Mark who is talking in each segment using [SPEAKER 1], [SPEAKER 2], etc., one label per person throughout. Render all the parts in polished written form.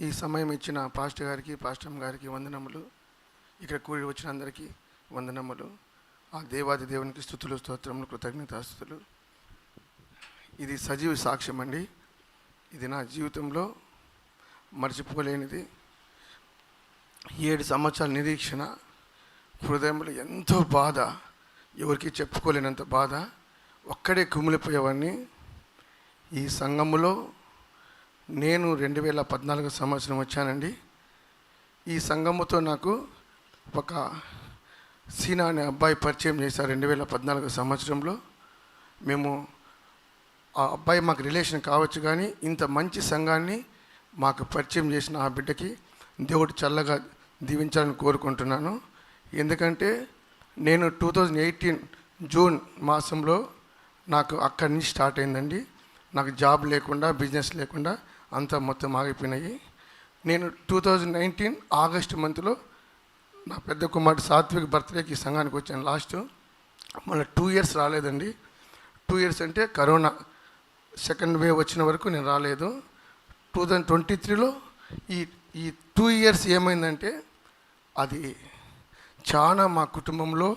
[SPEAKER 1] ఈ సమయం ఇచ్చిన పాస్టర్ గారికి, పాస్టమ్ గారికి వందనములు. ఇక్కడ కూడి వచ్చిన అందరికీ వందనములు. ఆ దేవాది దేవునికి స్తుతులు, స్తోత్రములు, కృతజ్ఞతాస్తుతులు. ఇది సజీవ సాక్ష్యం అండి. ఇది నా జీవితంలో మర్చిపోలేనిది. 7 సంవత్సరాల నిరీక్షణ, హృదయంలో ఎంతో బాధ, ఎవరికి చెప్పుకోలేనంత బాధ. ఒక్కడే కుమిలిపోయేవాడిని. ఈ సంఘములో నేను 2014 సంవత్సరం వచ్చానండి. ఈ సంఘముతో నాకు ఒక సీనా అనే అబ్బాయి పరిచయం చేశారు 2014 సంవత్సరంలో. మేము ఆ అబ్బాయి మాకు రిలేషన్ కావచ్చు, కానీ ఇంత మంచి సంఘాన్ని మాకు పరిచయం చేసిన ఆ బిడ్డకి దేవుడు చల్లగా దీవించాలని కోరుకుంటున్నాను. ఎందుకంటే నేను 2018 జూన్ మాసంలో నాకు అక్కడి నుంచి స్టార్ట్ అయిందండి. నాకు జాబ్ లేకుండా, బిజినెస్ లేకుండా అంతా మొత్తం ఆగిపోయినాయి. నేను 2019 ఆగస్టు మంత్లో నా పెద్ద కుమారుడు సాత్విక్ బర్త్డేకి ఈ సంఘానికి వచ్చాను. లాస్ట్ మళ్ళీ 2 ఇయర్స్ రాలేదండి. 2 ఇయర్స్ అంటే కరోనా సెకండ్ వేవ్ వచ్చిన వరకు నేను రాలేదు. 2023లో ఈ 2 ఇయర్స్ ఏమైందంటే అది చాలా మా కుటుంబంలో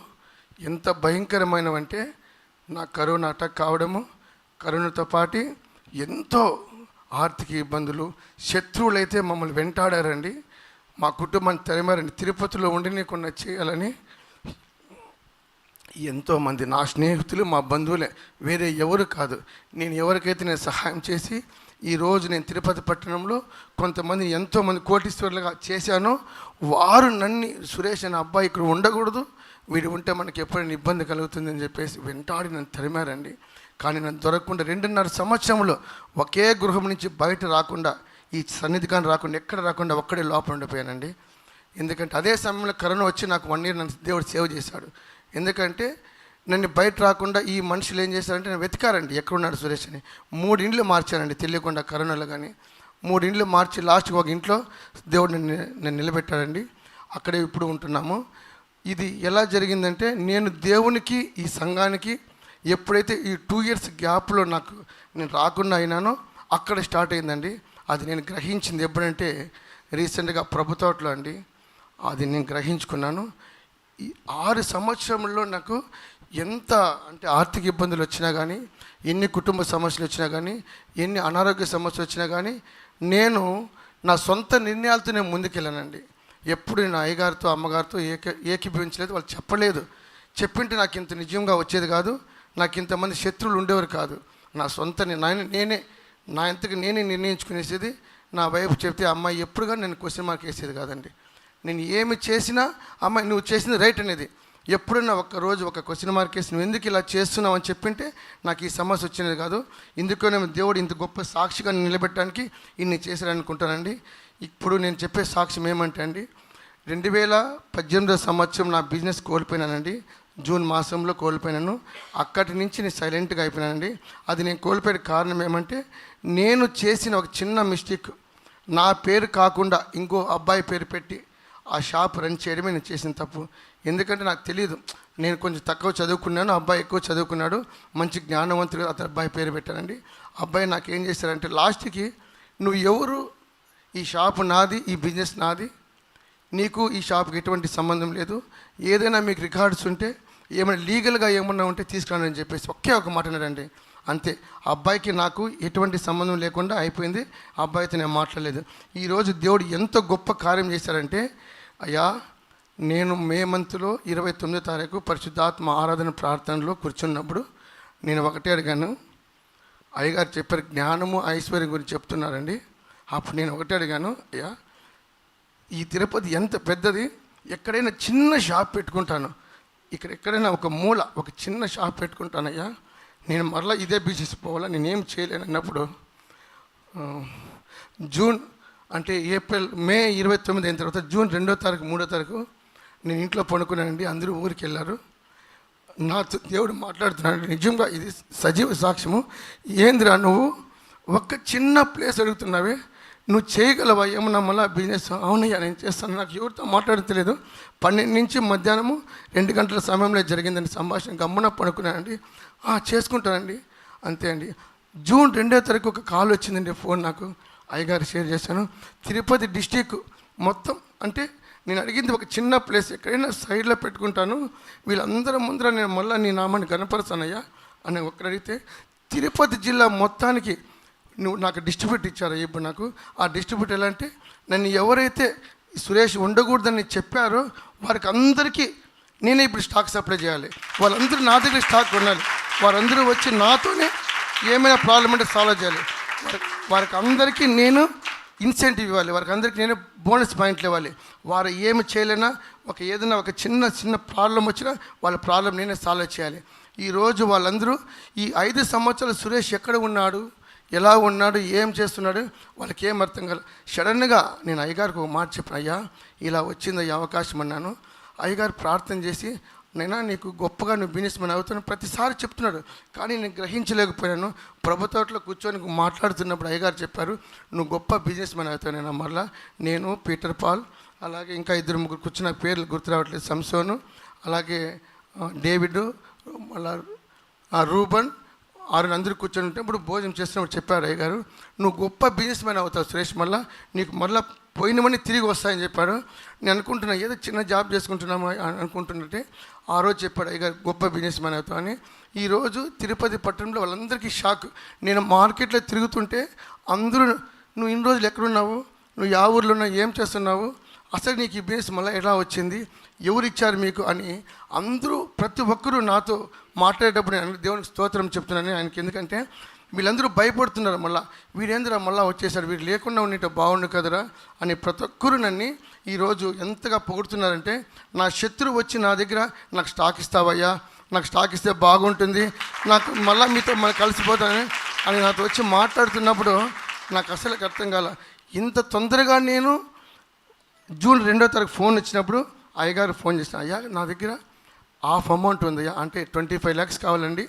[SPEAKER 1] ఎంత భయంకరమైనవంటే, నా కరోనా అటాక్ కావడము, కరోనాతో పాటు ఎంతో ఆర్థిక ఇబ్బందులు, శత్రువులైతే మమ్మల్ని వెంటాడారండి. మా కుటుంబాన్ని తరిమారండి. తిరుపతిలో ఉండనీయకుండా చేయాలని ఎంతోమంది నా స్నేహితులు, మా బంధువులే, వేరే ఎవరు కాదు. నేను ఎవరికైతే నేను సహాయం చేసి ఈరోజు నేను తిరుపతి పట్టణంలో కొంతమంది ఎంతోమంది కోటీశ్వరులుగా చేశానో, వారు నన్ను సురేష్ అనే అబ్బాయి ఇక్కడ ఉండకూడదు, వీడు ఉంటే మనకి ఎప్పుడైనా ఇబ్బంది కలుగుతుందని చెప్పేసి వెంటాడి నన్ను తరిమారండి. కానీ నన్ను దొరకకుండా 2.5 సంవత్సరంలో ఒకే గృహం నుంచి బయట రాకుండా, ఈ సన్నిధి కానీ రాకుండా, ఎక్కడ రాకుండా ఒక్కడే లోపల ఉండిపోయానండి. ఎందుకంటే అదే సమయంలో కరోనా వచ్చి నాకు 1 ఇయర్ నన్ను దేవుడు సేవ్ చేశాడు. ఎందుకంటే నన్ను బయట రాకుండా ఈ మనుషులు ఏం చేశారంటే నేను వెతికారండి, ఎక్కడున్నాడు సురేష్ అని. 3 ఇండ్లు మార్చానండి తెలియకుండా కరోనాలో. కానీ 3 ఇండ్లు మార్చి లాస్ట్కి ఒక ఇంట్లో దేవుడు నన్ను నిలబెట్టాడండి. అక్కడే ఇప్పుడు ఉంటున్నాము. ఇది ఎలా జరిగిందంటే, నేను దేవునికి, ఈ సంఘానికి ఎప్పుడైతే ఈ 2 ఇయర్స్ గ్యాప్లో నేను రాకుండా అయినానో అక్కడ స్టార్ట్ అయిందండి. అది నేను గ్రహించింది ఎప్పుడంటే రీసెంట్గా ప్రభుత్వంలో అండి. అది నేను గ్రహించుకున్నాను. ఈ 6 సంవత్సరంలో నాకు ఎంత అంటే ఆర్థిక ఇబ్బందులు వచ్చినా కానీ, ఎన్ని కుటుంబ సమస్యలు వచ్చినా కానీ, ఎన్ని అనారోగ్య సమస్యలు వచ్చినా కానీ, నేను నా సొంత నిర్ణయాలతో నేను ముందుకెళ్ళానండి. ఎప్పుడు నా అయ్యగారితో, అమ్మగారితో ఏకీభవించలేదు. వాళ్ళు చెప్పలేదు. చెప్పింటే నాకు ఇంత నిజంగా వచ్చేది కాదు, నాకు ఇంతమంది శత్రువులు ఉండేవారు కాదు. నా సొంత నా ఇంతకు నేనే నిర్ణయించుకునేసేది. నా వైపు చెప్తే అమ్మాయి ఎప్పుడుగా నేను క్వశ్చన్ మార్క్ వేసేది కాదండి. నేను ఏమి చేసినా అమ్మాయి నువ్వు చేసింది రైట్ అనేది. ఎప్పుడన్నా ఒక్కరోజు ఒక క్వశ్చన్ మార్క్ వేసి నువ్వు ఎందుకు ఇలా చేస్తున్నావు అని చెప్పింటే నాకు ఈ సమస్య వచ్చినది కాదు. ఇందుకనే దేవుడు ఇంత గొప్ప సాక్షిగా నిలబెట్టడానికి ఇన్ని చేశారనుకుంటానండి. ఇప్పుడు నేను చెప్పే సాక్ష్యం ఏమంటే అండి, 2018 సంవత్సరం నా బిజినెస్ కోల్పోయినానండి. జూన్ మాసంలో కోల్పోయినాను. అక్కడి నుంచి నేను సైలెంట్గా అయిపోయినానండి. అది నేను కోల్పోయే కారణం ఏమంటే, నేను చేసిన ఒక చిన్న మిస్టేక్, నా పేరు కాకుండా ఇంకో అబ్బాయి పేరు పెట్టి ఆ షాప్ రన్ చేయడమే నేను చేసిన తప్పు. ఎందుకంటే నాకు తెలియదు, నేను కొంచెం తక్కువ చదువుకున్నాను, అబ్బాయి ఎక్కువ చదువుకున్నాడు, మంచి జ్ఞానవంతుడు, అతని అబ్బాయి పేరు పెట్టానండి. అబ్బాయి నాకు ఏం చేశారంటే లాస్ట్కి, నువ్వు ఎవరు, ఈ షాపు నాది, ఈ బిజినెస్ నాది, నీకు ఈ షాప్కి ఎటువంటి సంబంధం లేదు, ఏదైనా మీకు రికార్డ్స్ ఉంటే, ఏమైనా లీగల్గా ఏమన్నా ఉంటే తీసుకురాని అని చెప్పేసి ఒకే ఒక మాట అన్నాడండి. అంతే. అబ్బాయికి నాకు ఎటువంటి సంబంధం లేకుండా అయిపోయింది. అబ్బాయితో నేను మాట్లాడలేదు. ఈరోజు దేవుడు ఎంత గొప్ప కార్యం చేశారంటే, అయ్యా నేను మే మంత్లో 29వ తారీఖు పరిశుద్ధాత్మ ఆరాధన ప్రార్థనలో కూర్చున్నప్పుడు నేను ఒకటే అడిగాను. అయ్యగారు చెప్పారు జ్ఞానము ఐశ్వర్యం గురించి చెప్తున్నారండి. అప్పుడు నేను ఒకటే అడిగాను, అయ్యా ఈ తిరుపతి ఎంత పెద్దది, ఎక్కడైనా చిన్న షాప్ పెట్టుకుంటాను, ఇక్కడ ఎక్కడైనా ఒక మూల ఒక చిన్న షాప్ పెట్టుకుంటానయ్యా, నేను మరలా ఇదే బిజినెస్ పోవాలా, నేనేం చేయలేను అన్నప్పుడు జూన్ అంటే మే 29 అయిన తర్వాత జూన్ 2వ తారీఖు 3వ తారీఖు నేను ఇంట్లో పడుకున్నానండి. అందరూ ఊరికి వెళ్ళారు. నాతో దేవుడు మాట్లాడుతున్నాడు. నిజంగా ఇది సజీవ సాక్ష్యము. ఏందిరా నువ్వు ఒక చిన్న ప్లేస్ అడుగుతున్నావే, నువ్వు చేయగలవా ఏమన్నా మళ్ళీ బిజినెస్? అవునయ్యా నేను చేస్తాను. నాకు ఎవరితో మాట్లాడతలేదు. 12 నుంచి మధ్యాహ్నము 2 గంటల సమయంలో జరిగిందండి సంభాషణ. గమ్మున పడుకున్నానండి. చేసుకుంటానండి అంతే అండి. జూన్ 2వ తారీఖు ఒక కాల్ వచ్చిందండి ఫోన్ నాకు. అయ్యగారు షేర్ చేశాను. తిరుపతి డిస్టిక్ మొత్తం అంటే నేను అడిగింది ఒక చిన్న ప్లేస్, ఎక్కడైనా సైడ్లో పెట్టుకుంటాను, వీళ్ళందరి ముందర నేను మళ్ళీ నీ నామాన్ని గణపరచానయ్యా అని ఒక్కరు అడిగితే, తిరుపతి జిల్లా మొత్తానికి నువ్వు నాకు డిస్ట్రిబ్యూట్ ఇచ్చారు. ఇప్పుడు నాకు ఆ డిస్ట్రిబ్యూట్ ఎలా అంటే, నన్ను ఎవరైతే సురేష్ ఉండకూడదని చెప్పారో వారికి అందరికీ నేనే ఇప్పుడు స్టాక్ సప్లై చేయాలి. వాళ్ళందరూ నా దగ్గర స్టాక్ ఉండాలి. వారందరూ వచ్చి నాతోనే ఏమైనా ప్రాబ్లం అంటే సాల్వ్ చేయాలి. వారికి అందరికీ నేను ఇన్సెంటివ్ ఇవ్వాలి, వారికి అందరికీ నేను బోనస్ పాయింట్లు ఇవ్వాలి. వారు ఏమి చేయలేనా, ఏదైనా ఒక చిన్న ప్రాబ్లం వచ్చినా వాళ్ళ ప్రాబ్లం నేనే సాల్వ్ చేయాలి. ఈరోజు వాళ్ళందరూ ఈ 5 సంవత్సరాలు సురేష్ ఎక్కడ ఉన్నాడు, ఎలా ఉన్నాడు, ఏం చేస్తున్నాడు వాళ్ళకి ఏం అర్థం కాదు. సడన్గా నేను అయ్యగారికి ఒక మాట చెప్పాను, అయ్యా ఇలా వచ్చింది ఈ అవకాశం అన్నాను. అయ్యగారు ప్రార్థన చేసి, నైనా నీకు గొప్పగా నువ్వు బిజినెస్ మ్యాన్ అవుతాను ప్రతిసారి చెప్తున్నాడు, కానీ నేను గ్రహించలేకపోయాను. ప్రభుత్వంలో కూర్చొని మాట్లాడుతున్నప్పుడు అయ్యగారు చెప్పారు, నువ్వు గొప్ప బిజినెస్ మ్యాన్ అవుతావు. నేను మళ్ళీ నేను పీటర్ పాల్, అలాగే ఇంకా 2-3 కూర్చున్న పేర్లు గుర్తు రావట్లేదు, సంసోను, అలాగే డేవిడ్, మళ్ళా రూబన్, 6 అందరూ కూర్చొని ఉంటే ఇప్పుడు భోజనం చేస్తున్నప్పుడు చెప్పారు అయ్యగారు, నువ్వు గొప్ప బిజినెస్ మ్యాన్ అవుతావు సురేష్, మళ్ళీ నీకు మళ్ళీ పోయినవన్నీ తిరిగి వస్తాయని చెప్పాడు. నేను అనుకుంటున్నా ఏదో చిన్న జాబ్ చేసుకుంటున్నాము అనుకుంటున్నట్టే ఆ రోజు చెప్పాడు అయ్యగారు, గొప్ప బిజినెస్ మ్యాన్ అవుతావు అని. ఈరోజు తిరుపతి పట్టణంలో వాళ్ళందరికీ షాక్. నేను మార్కెట్లో తిరుగుతుంటే అందరూ, నువ్వు ఇన్ని రోజులు ఎక్కడున్నావు, నువ్వు యా ఊర్లో ఉన్నావు, ఏం చేస్తున్నావు, అసలు నీకు ఈ బిజినెస్ మళ్ళీ ఎలా వచ్చింది, ఎవరు ఇచ్చారు మీకు అని అందరూ ప్రతి ఒక్కరూ నాతో మాట్లాడేటప్పుడు నేను దేవునికి స్తోత్రం చెప్తున్నాను ఆయనకి. ఎందుకంటే వీళ్ళందరూ భయపడుతున్నారు, మళ్ళీ వీడేంద్రా మళ్ళీ వచ్చేసాడు, వీడు లేకుండా ఉంటే బాగుండు కదరా అని ప్రతి ఒక్కరూ నన్ను ఈరోజు ఎంతగా పొగుడుతున్నారంటే, నా శత్రువు వచ్చి నా దగ్గర నాకు స్టాక్ ఇస్తావయ్యా, నాకు స్టాక్ ఇస్తే బాగుంటుంది, నాకు మళ్ళీ మీతో కలిసిపోతాను అని నాతో వచ్చి మాట్లాడుతున్నప్పుడు నాకు అసలు అర్థం కాల. ఇంత తొందరగా నేను జూన్ 2వ తారీఖు ఫోన్ వచ్చినప్పుడు అయ్యగారు ఫోన్ చేసిన, అయ్యా నా దగ్గర హాఫ్ అమౌంట్ ఉందయ్యా, అంటే 25 lakhs కావాలండి,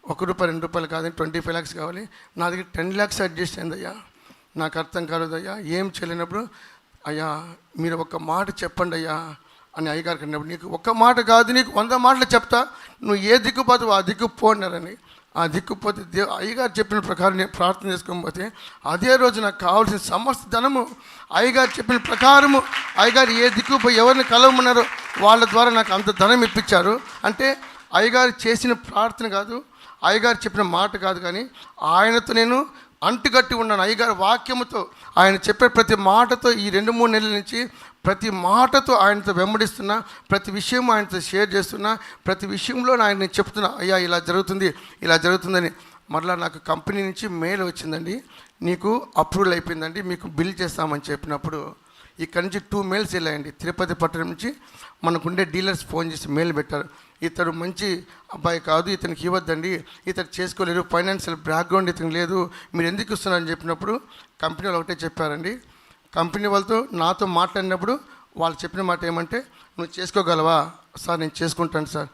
[SPEAKER 1] ₹1 ₹2 కాదండి, 25 lakhs కావాలి, నా దగ్గర 10 lakhs అడ్జస్ట్ అయిందయ్యా, నాకు అర్థం కాలేదయ్యా, ఏం చేయలేనప్పుడు అయ్యా మీరు ఒక మాట చెప్పండి అయ్యా అని అయ్యగారికి అన్నప్పుడు, నీకు ఒక మాట కాదు నీకు 100 మాటలు చెప్తా, నువ్వు ఏ దిక్కుపోతావు ఆ దిక్కు పోన్నారని. ఆ దిక్కుపోతే అయ్యగారు చెప్పిన ప్రకారం నేను ప్రార్థన చేసుకోకపోతే అదే రోజు నాకు కావాల్సిన సమస్త ధనము అయ్యగారు చెప్పిన ప్రకారము అయ్యగారు ఏ దిక్కుపోయి ఎవరిని కలవమన్నారో వాళ్ళ ద్వారా నాకు అంత ధనం ఇప్పించారు. అంటే అయ్యగారు చేసిన ప్రార్థన కాదు, అయ్యగారు చెప్పిన మాట కాదు, కానీ ఆయనతో నేను అంటుకట్టి ఉన్నాను. అయ్యగారు వాక్యముతో ఆయన చెప్పే ప్రతి మాటతో ఈ 2-3 నెలల నుంచి ప్రతి మాటతో ఆయనతో వెంబడిస్తున్నా, ప్రతి విషయం ఆయనతో షేర్ చేస్తున్నా, ప్రతి విషయంలో ఆయన చెప్తున్నా, అయ్యా ఇలా జరుగుతుంది ఇలా జరుగుతుందని. మరలా నాకు కంపెనీ నుంచి మెయిల్ వచ్చిందండి, నీకు అప్రూవల్ అయిపోయిందండి, మీకు బిల్ చేస్తామని చెప్పినప్పుడు ఇక్కడ నుంచి 2 మెయిల్స్ వెళ్ళాయండి. తిరుపతి పట్టణం నుంచి మనకుండే డీలర్స్ ఫోన్ చేసి మెయిల్ పెట్టారు, ఇతడు మంచి అబ్బాయి కాదు, ఇతనికి ఇవ్వద్దండి, ఇతను చేసుకోలేరు, ఫైనాన్షియల్ బ్యాక్గ్రౌండ్ ఇతనికి లేదు, మీరు ఎందుకు ఇస్తున్నారని చెప్పినప్పుడు కంపెనీ వాళ్ళు ఒకటే చెప్పారండి. కంపెనీ వాళ్ళతో నాతో మాట్లాడినప్పుడు వాళ్ళు చెప్పిన మాట ఏమంటే, నువ్వు చేసుకోగలవా సార్, నేను చేసుకుంటాను సార్.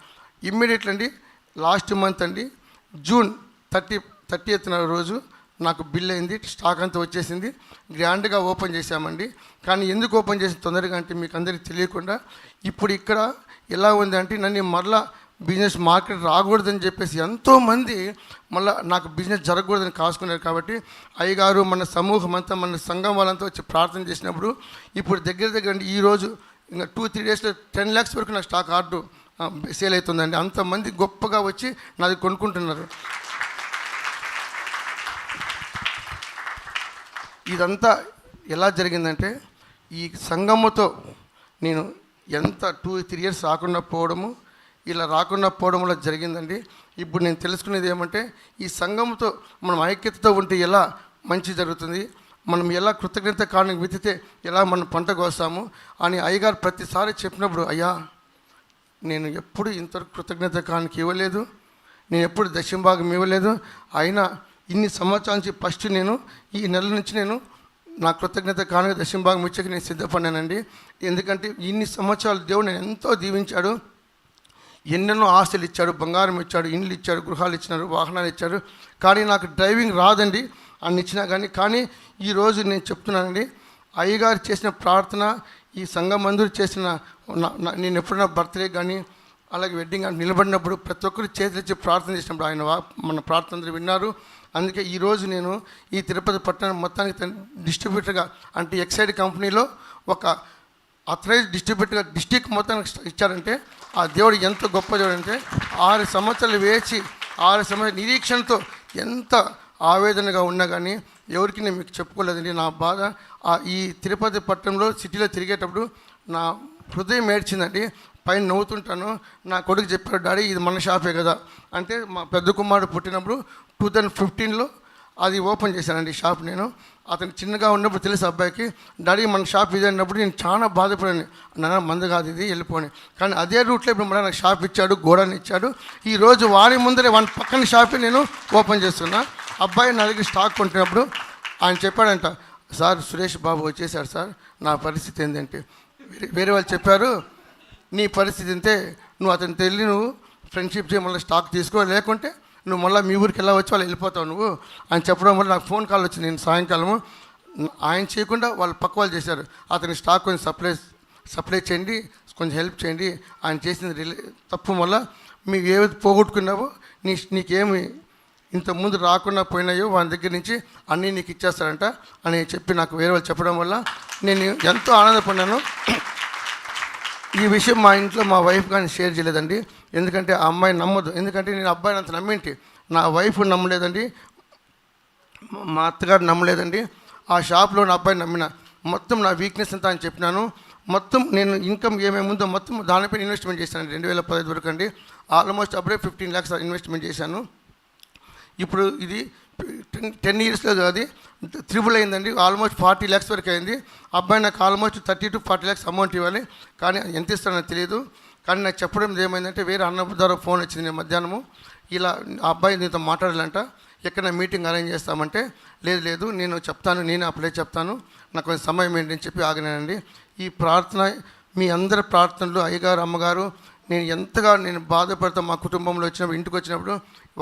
[SPEAKER 1] ఇమ్మీడియట్లీ అండి లాస్ట్ మంత్ అండి జూన్ 30th రోజు నాకు బిల్ అయింది, స్టాక్ అంతా వచ్చేసింది, గ్రాండ్గా ఓపెన్ చేశామండి. కానీ ఎందుకు ఓపెన్ చేసి తొందరగా అంటే మీకు అందరికీ తెలియకుండా, ఇప్పుడు ఇక్కడ ఎలా ఉంది అంటే నన్ను మరలా బిజినెస్ మార్కెట్ రాకూడదని చెప్పేసి ఎంతోమంది మళ్ళీ నాకు బిజినెస్ జరగకూడదని కాసుకున్నారు. కాబట్టి అయ్యగారు మన సమూహం అంతా మన సంఘం వాళ్ళంతా వచ్చి ప్రార్థన చేసినప్పుడు ఇప్పుడు దగ్గర ఈరోజు ఇంకా 2-3 daysలో 10 lakhs వరకు నా స్టాక్ ఆర్డర్ సేల్ అవుతుందండి. అంతమంది గొప్పగా వచ్చి నాది కొనుక్కుంటున్నారు. ఇదంతా ఎలా జరిగిందంటే ఈ సంఘముతో నేను ఎంత 2-3 years రాకుండా పోవడము, ఇలా రాకుండా పోవడం వల్ల జరిగిందండి. ఇప్పుడు నేను తెలుసుకునేది ఏమంటే, ఈ సంఘంతో మనం ఐక్యతతో ఉంటే ఎలా మంచి జరుగుతుంది, మనం ఎలా కృతజ్ఞత కారణం విత్తితే ఎలా మనం పంట కోస్తాము అని అయ్యగారు ప్రతిసారి చెప్పినప్పుడు, అయ్యా నేను ఎప్పుడు ఇంతవరకు కృతజ్ఞత కానుక ఇవ్వలేదు, నేను ఎప్పుడు దశంభాగం ఇవ్వలేదు, అయినా ఇన్ని సంవత్సరాల నుంచి ఫస్ట్ నేను ఈ నెల నుంచి నేను నా కృతజ్ఞత కానుక దశంభాగం ఇచ్చాక నేను సిద్ధపడినానండి. ఎందుకంటే ఇన్ని సంవత్సరాలు దేవుడు నేను ఎంతో దీవించాడు, ఎన్నెన్నో ఆస్తులు ఇచ్చాడు, బంగారం ఇచ్చాడు, ఇండ్లు ఇచ్చాడు, గృహాలు ఇచ్చినారు, వాహనాలు ఇచ్చాడు. కానీ నాకు డ్రైవింగ్ రాదండి అన్ని ఇచ్చినా కానీ ఈరోజు నేను చెప్తున్నానండి, అయ్యగారు చేసిన ప్రార్థన, ఈ సంఘం మందులు చేసిన నేను ఎప్పుడైనా బర్త్డే కానీ అలాగే వెడ్డింగ్ అంటే నిలబడినప్పుడు ప్రతి ఒక్కరు చేతులెత్తి ప్రార్థన చేసినప్పుడు ఆయన మన ప్రార్థనలు విన్నారు. అందుకే ఈరోజు నేను ఈ తిరుపతి పట్టణం మొత్తానికి డిస్ట్రిబ్యూటర్గా అంటే ఎక్సైడ్ కంపెనీలో ఒక అథరైజ్ డిస్ట్రిబ్యూటర్గా డిస్టిక్ మొత్తానికి ఇచ్చారంటే ఆ దేవుడు ఎంత గొప్ప దేవుడు అంటే 6 సంవత్సరాలు వేచి 6 సంవత్సరాల నిరీక్షణతో ఎంత ఆవేదనగా ఉన్నా కానీ ఎవరికి నేను మీకు చెప్పుకోలేదండి. నా బాధ ఈ తిరుపతి పట్టణంలో సిటీలో తిరిగేటప్పుడు నా హృదయం ఏడ్చిందండి. పైన నవ్వుతుంటాను. నా కొడుకు చెప్పాడు, డాడీ ఇది మన షాపే కదా అంటే. మా పెద్ద కుమారుడు పుట్టినప్పుడు 2015లో అది ఓపెన్ చేశానండి షాప్. నేను అతను చిన్నగా ఉన్నప్పుడు తెలుసు అబ్బాయికి, డాడీ మన షాప్ ఇది అన్నప్పుడు నేను చాలా బాధపడాను. నాన్న మందు కాదు ఇది, వెళ్ళిపోని. కానీ అదే రూట్లో ఇప్పుడు మన నాకు షాప్ ఇచ్చాడు, గోడని ఇచ్చాడు. ఈరోజు వారి ముందరే వాని పక్కన షాపే నేను ఓపెన్ చేస్తున్నా. అబ్బాయి నా దగ్గర స్టాక్ కొంటున్నప్పుడు ఆయన చెప్పాడంట, సార్ సురేష్ బాబు వచ్చేసాడు సార్, నా పరిస్థితి ఏంటంటే వేరే వాళ్ళు చెప్పారు, నీ పరిస్థితి అంతే, నువ్వు అతను తెలియ నువ్వు ఫ్రెండ్షిప్ చేయి, మళ్ళీ స్టాక్ తీసుకో, లేకుంటే నువ్వు మళ్ళీ మీ ఊరికి ఎలా వచ్చి వాళ్ళు వెళ్ళిపోతావు నువ్వు అని చెప్పడం వల్ల నాకు ఫోన్ కాల్ వచ్చింది. నేను సాయంకాలము ఆయన చేయకుండా వాళ్ళు పక్క వాళ్ళు చేశారు, అతని స్టాక్ కొంచెం సప్లై చేయండి, కొంచెం హెల్ప్ చేయండి. ఆయన చేసింది తప్పు వల్ల మీకు ఏది పోగొట్టుకున్నావో నీకేమి ఇంతకుముందు రాకుండా పోయినాయో వాళ్ళ దగ్గర నుంచి అన్నీ నీకు ఇచ్చేస్తారంట అని చెప్పి నాకు వేరే వాళ్ళు చెప్పడం వల్ల నేను ఎంతో ఆనందపడినాను. ఈ విషయం మా ఇంట్లో మా వైఫ్ కానీ షేర్ చేయలేదండి, ఎందుకంటే ఆ అమ్మాయి నమ్మదు. ఎందుకంటే నేను అబ్బాయిని అంత నమ్మింటి, నా వైఫ్ నమ్మలేదండి, మా అత్తగారు నమ్మలేదండి. ఆ షాప్లో నా అబ్బాయిని నమ్మిన, మొత్తం నా వీక్నెస్ అంతా అని చెప్పినాను. మొత్తం నేను ఇన్కమ్ ఏమేమి ఉందో మొత్తం దానిపైన ఇన్వెస్ట్మెంట్ చేశాను 2015 వరకు అండి. ఆల్మోస్ట్ అప్పుడే 15 lakhs ఇన్వెస్ట్మెంట్ చేశాను. ఇప్పుడు ఇది 10 yearsలో అది త్రిబుల్ అయిందండి, ఆల్మోస్ట్ 40 lakhs వరకు అయింది. అబ్బాయి నాకు ఆల్మోస్ట్ 30 to 40 lakhs అమౌంట్ ఇవ్వాలి, కానీ ఎంత ఇస్తానో నాకు తెలియదు. కానీ నాకు చెప్పడం ఏమైందంటే వేరే అన్న ద్వారా ఫోన్ వచ్చింది నేను మధ్యాహ్నము, ఇలా ఆ అబ్బాయి నీతో మాట్లాడాలంట, ఎక్కడ మీటింగ్ అరేంజ్ చేస్తామంటే లేదు నేను చెప్తాను, నేను అప్లై చెప్తాను, నాకు కొంచెం సమయం ఏంటని చెప్పి ఆగినానండి. ఈ ప్రార్థన మీ అందరి ప్రార్థనలు అయ్యగారు అమ్మగారు నేను ఎంతగా బాధపడతాను. మా కుటుంబంలో వచ్చినప్పుడు ఇంటికి వచ్చినప్పుడు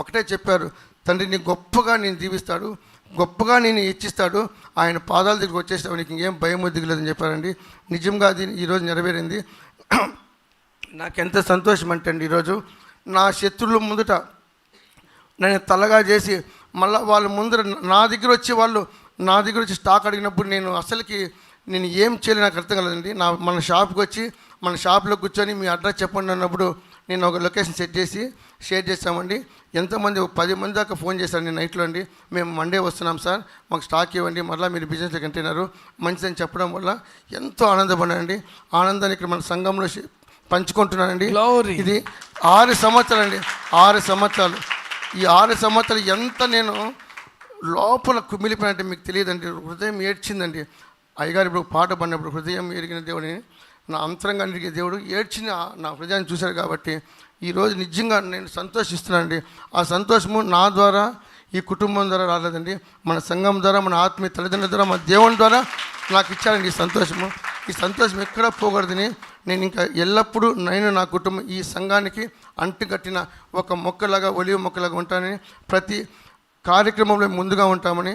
[SPEAKER 1] ఒకటే చెప్పారు, తండ్రి నీ గొప్పగా నేను దీవిస్తాడు, గొప్పగా నేను ఇచ్చిస్తాడు, ఆయన పాదాల దగ్గరికి వచ్చేస్తావు, నీకు ఇంకేం భయం దిగలేదని చెప్పారండి. నిజంగా అది ఈరోజు నెరవేరింది. నాకెంత సంతోషం అంటే అండి, ఈరోజు నా శత్రువుల ముందుట నేను తలగా చేసి మళ్ళీ వాళ్ళ ముందర నా దగ్గర వచ్చి స్టాక్ అడిగినప్పుడు నేను ఏం చేయాలి నాకు అర్థం కలదండి. మన షాప్కి వచ్చి మన షాప్లో కూర్చొని మీ అడ్రస్ చెప్పండి అన్నప్పుడు నేను ఒక లొకేషన్ షేర్ చేస్తామండి. ఎంతోమంది 10 మంది దాకా ఫోన్ చేశారు నేను నైట్లో అండి, మేము మండే వస్తున్నాం సార్, మాకు స్టాక్ ఇవ్వండి, మళ్ళీ మీరు బిజినెస్లో కంటున్నారు మంచిదని చెప్పడం వల్ల ఎంతో ఆనందపడ్డానండి. ఆనందాన్ని ఇక్కడ మన సంఘంలో పంచుకుంటున్నానండి. ఇది 6 సంవత్సరాలు అండి, 6 సంవత్సరాలు. ఈ 6 సంవత్సరాలు ఎంత నేను లోపల కుమిలిపోయినట్టే మీకు తెలియదండి. హృదయం ఏడ్చిందండి. అయ్యగారు ఇప్పుడు పాట పడినప్పుడు హృదయం ఎరిగిన దేవుడిని, నా అంతరంగా ఎరిగిన దేవుడు ఏడ్చిన నా హృదయాన్ని చూశారు కాబట్టి ఈరోజు నిజంగా నేను సంతోషిస్తున్నానండి. ఆ సంతోషము నా ద్వారా ఈ కుటుంబం ద్వారా రాలేదండి, మన సంఘం ద్వారా, మన ఆత్మీయ తల్లిదండ్రుల ద్వారా, మన దేవుని ద్వారా నాకు ఇచ్చారండి ఈ సంతోషము. ఈ సంతోషం ఎక్కడ పోకూడదని నేను ఇంకా ఎల్లప్పుడూ నా కుటుంబం ఈ సంఘానికి అంటుకట్టిన ఒక మొక్కలాగా, ఒలివ మొక్కలాగా ఉంటానని, ప్రతి కార్యక్రమంలో ముందుగా ఉంటామని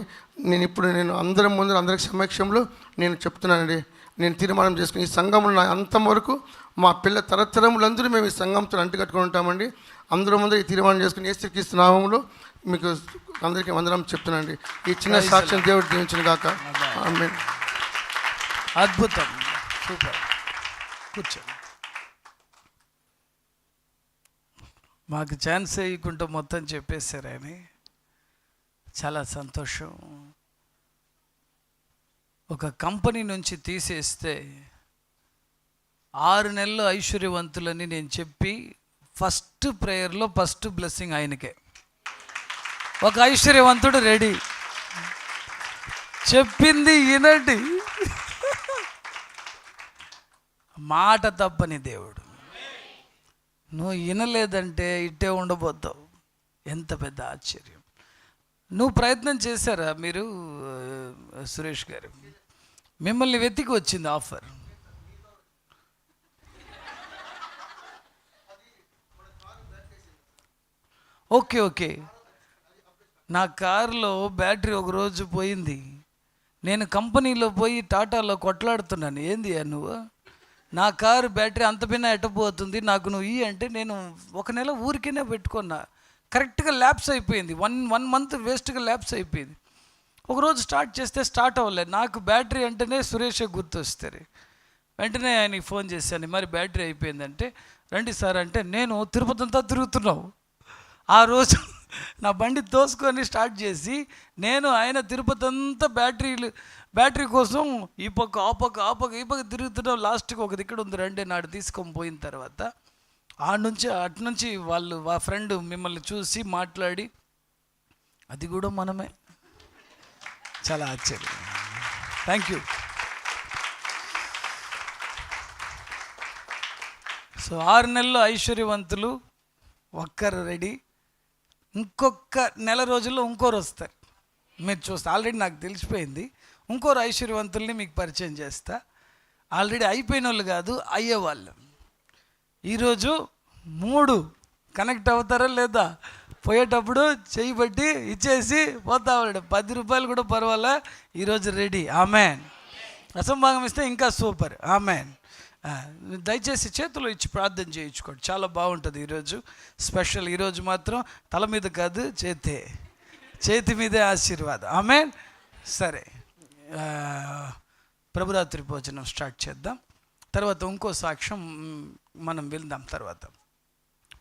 [SPEAKER 1] నేను అందరి సమక్షంలో నేను చెప్తున్నానండి. నేను తీర్మానం చేసుకుని ఈ సంఘంలో నా అంతం వరకు మా పిల్ల తరతరములందరూ మేము ఈ సంఘంతో అంటుకట్టుకుని ఉంటామండి. అందరూ ముందు ఈ తీర్మానం చేసుకుని యేసుక్రీస్తు నామములో మీకు అందరికీ వందనం చెప్తున్నానండి. ఈ చిన్న సాక్ష్యం దేవుడు దీవించును గాక. ఆమేన్.
[SPEAKER 2] అద్భుతం, సూపర్. కూర్చో. మాకు ఛాన్స్ ఇవ్వకుండా మొత్తం చెప్పేశారు ఆయన. చాలా సంతోషం. ఒక కంపెనీ నుంచి తీసేస్తే 6 నెలలు ఐశ్వర్యవంతులని నేను చెప్పి ఫస్ట్ ప్రేయర్లో ఫస్ట్ బ్లెస్సింగ్ ఆయనకే. ఒక ఐశ్వర్యవంతుడు రెడీ, చెప్పింది వినండి, మాట తప్పని దేవుడు. నువ్వు వినలేదంటే ఇట్టే ఉండబోతావు. ఎంత పెద్ద ఆశ్చర్యం. నువ్వు ప్రయత్నం చేశారా మీరు సురేష్ గారు? మిమ్మల్ని వెతికి వచ్చింది ఆఫర్. ఓకే. నా కారులో బ్యాటరీ ఒకరోజు పోయింది. నేను కంపెనీలో పోయి టాటాలో కొట్లాడుతున్నాను. ఏంది నువ్వు నా కారు బ్యాటరీ అంత పిన్న ఎట్టపోతుంది, నాకు నువ్వు అంటే నేను 1 నెల ఊరికేనే పెట్టుకున్నా. కరెక్ట్గా ల్యాప్స్ అయిపోయింది. వన్ మంత్ వేస్ట్గా ల్యాప్స్ అయిపోయింది. ఒకరోజు స్టార్ట్ చేస్తే స్టార్ట్ అవ్వలేదు. నాకు బ్యాటరీ అంటేనే సురేషే గుర్తొస్తారు. వెంటనే ఆయనకి ఫోన్ చేశాను, మరి బ్యాటరీ అయిపోయిందంటే, రండి సార్ అంటే, నేను తిరుపతి అంతా తిరుగుతున్నావు. ఆ రోజు నా బండి తోసుకొని స్టార్ట్ చేసి నేను ఆయన తిరుపతి అంతా బ్యాటరీ కోసం ఈ పక్క ఆ పక్క తిరుగుతున్నాం. లాస్ట్కి ఒక దిక్కడ ఉంది, రండి నాడు తీసుకొని పోయిన తర్వాత అటు నుంచి వాళ్ళు ఆ ఫ్రెండ్ మిమ్మల్ని చూసి మాట్లాడి, అది కూడా మనమే. చాలా ఆశ్చర్యం. Thank you. సో 6 నెలల్లో ఐశ్వర్యవంతులు ఒక్కరు రెడీ. ఇంకొక నెల రోజుల్లో ఇంకోరు వస్తారు. మీరు చూస్తే ఆల్రెడీ నాకు తెలిసిపోయింది. ఇంకోరు ఐశ్వర్యవంతుల్ని మీకు పరిచయం చేస్తా. ఆల్రెడీ అయిపోయిన వాళ్ళు కాదు, అయ్యేవాళ్ళు. ఈరోజు 3 కనెక్ట్ అవుతారా లేదా? పోయేటప్పుడు చెయ్యి బట్టి ఇచ్చేసి పోతా ఉన్నాడు. 10 రూపాయలు కూడా పర్వాలే, ఈరోజు రెడీ. ఆమెన్. అసంభాగం ఇస్తే ఇంకా సూపర్. ఆమెన్. దయచేసి చేతులు ఇచ్చి ప్రార్థన చేయించుకోండి, చాలా బాగుంటుంది. ఈరోజు స్పెషల్. ఈరోజు మాత్రం తల మీద కాదు, చేతి మీదే ఆశీర్వాదం. ఆమెన్. సరే, ప్రభురాత్రి భోజనం స్టార్ట్ చేద్దాం. తర్వాత ఇంకో సాక్ష్యం మనం వెళ్దాం. తర్వాత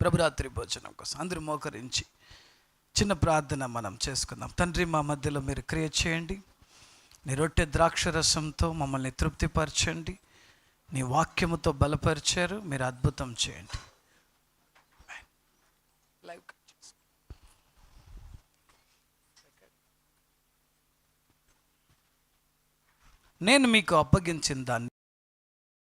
[SPEAKER 2] ప్రభురాత్రి భోజనం కోసం అందరూ మోకరించి చిన్న ప్రార్థన మనం చేసుకుందాం. తండ్రి, మా మధ్యలో మీరు క్రియ చేయండి. నీ రొట్టె ద్రాక్షరసంతో మమ్మల్ని తృప్తిపరచండి. నీ వాక్యముతో బలపరిచారు, మీరు అద్భుతం చేయండి. నేను మీకు అప్పగించిన దాన్ని